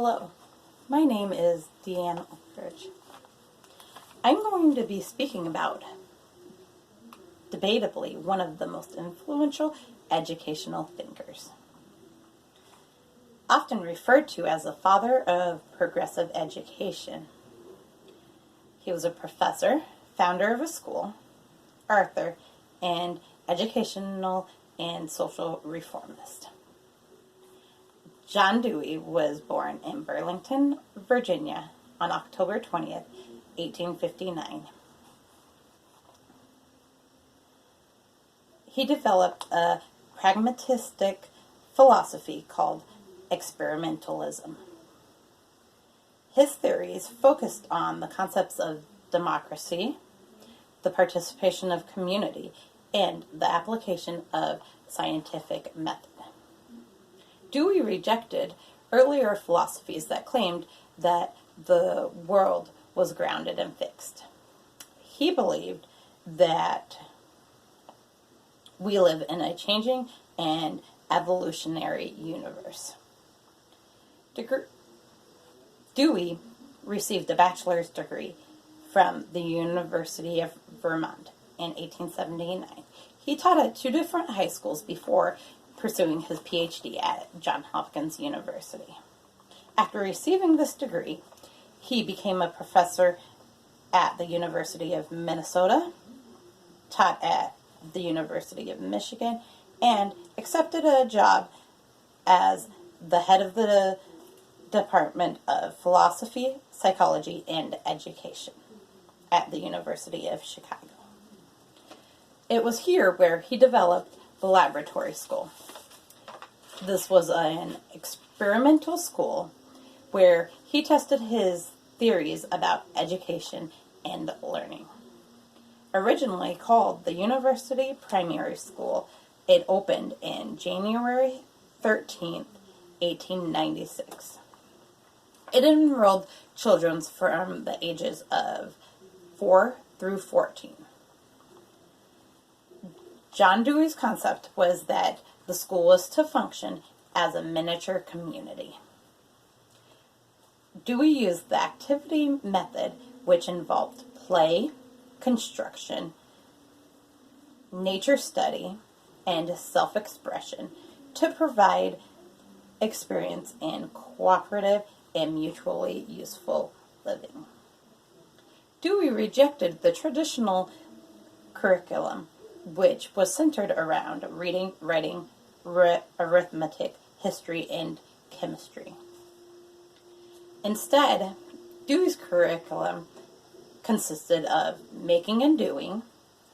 Hello, my name is Deanne Aldridge. I'm going to be speaking about, debatably, one of the most influential educational thinkers. Often referred to as the father of progressive education. He was a professor, founder of a school, author, and educational and social reformist. John Dewey was born in Burlington, Virginia on October 20th, 1859. He developed a pragmatistic philosophy called experimentalism. His theories focused on the concepts of democracy, the participation of community, and the application of scientific method. Dewey rejected earlier philosophies that claimed that the world was grounded and fixed. He believed that we live in a changing and evolutionary universe. Dewey received a bachelor's degree from the University of Vermont in 1879. He taught at two different high schools before pursuing his PhD at Johns Hopkins University. After receiving this degree, he became a professor at the University of Minnesota, taught at the University of Michigan, and accepted a job as the head of the Department of Philosophy, Psychology, and Education at the University of Chicago. It was here where he developed the laboratory school. This was an experimental school where he tested his theories about education and learning. Originally called the University Primary School, it opened in January 13th, 1896. It enrolled children from the ages of 4 through 14. John Dewey's concept was that the school was to function as a miniature community. Dewey used the activity method, which involved play, construction, nature study, and self-expression, to provide experience in cooperative and mutually useful living. Dewey rejected the traditional curriculum, which was centered around reading, writing, arithmetic, history, and chemistry. Instead, Dewey's curriculum consisted of making and doing,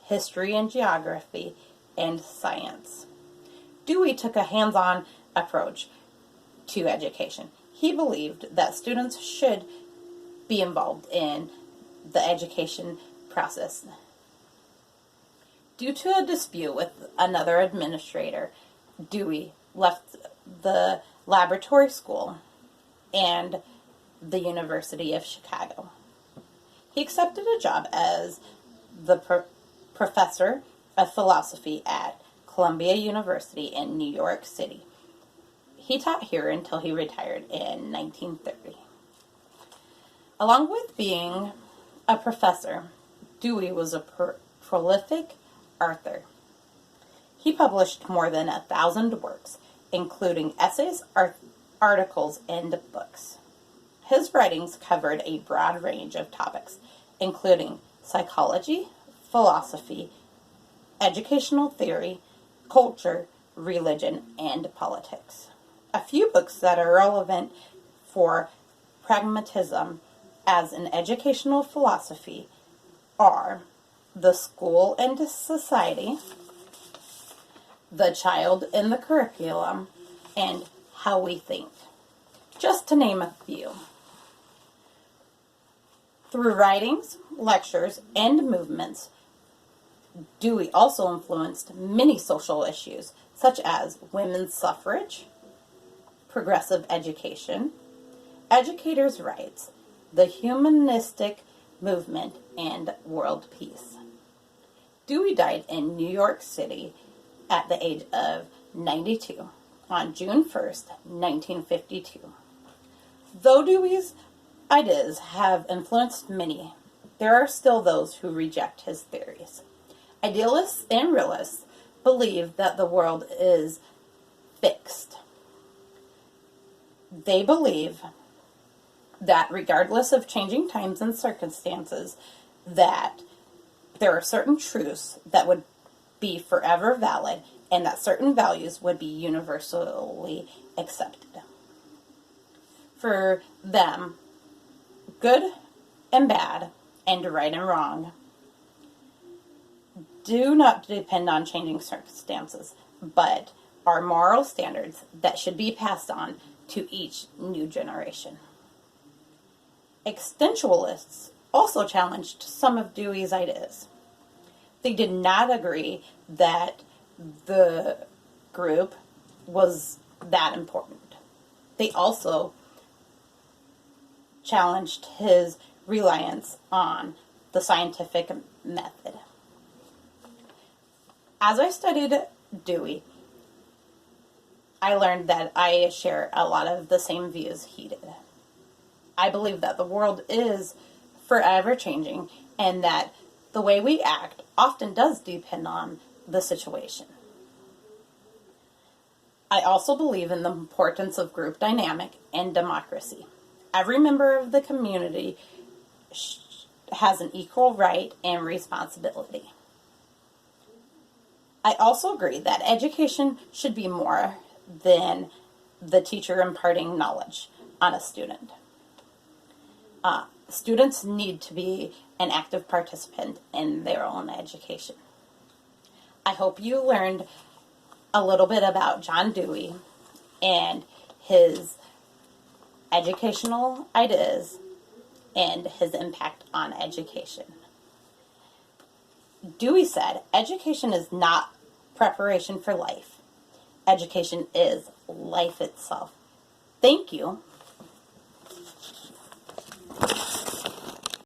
history and geography, and science. Dewey took a hands-on approach to education. He believed that students should be involved in the education process. Due to a dispute with another administrator, Dewey left the laboratory school and the University of Chicago. He accepted a job as the professor of philosophy at Columbia University in New York City. He taught here until he retired in 1930. Along with being a professor, Dewey was a prolific author. He published more than 1,000 works, including essays, articles, and books. His writings covered a broad range of topics, including psychology, philosophy, educational theory, culture, religion, and politics. A few books that are relevant for pragmatism as an educational philosophy are The School and Society, The Child in the Curriculum, and How We Think, just to name a few. Through writings, lectures, and movements, Dewey also influenced many social issues, such as women's suffrage, progressive education, educators' rights, the humanistic movement, and world peace. Dewey died in New York City at the age of 92 on June 1st, 1952. Though Dewey's ideas have influenced many, there are still those who reject his theories. Idealists and realists believe that the world is fixed. They believe that regardless of changing times and circumstances, that there are certain truths that would be forever valid and that certain values would be universally accepted. For them, good and bad and right and wrong do not depend on changing circumstances, but are moral standards that should be passed on to each new generation. Existentialists also challenged some of Dewey's ideas. They did not agree that the group was that important. They also challenged his reliance on the scientific method. As I studied Dewey, I learned that I share a lot of the same views he did. I believe that the world is forever changing and that the way we act often does depend on the situation. I also believe in the importance of group dynamic and democracy. Every member of the community has an equal right and responsibility. I also agree that education should be more than the teacher imparting knowledge on a student. Students need to be an active participant in their own education. I hope you learned a little bit about John Dewey and his educational ideas and his impact on education. Dewey said, education is not preparation for life. Education is life itself. Thank you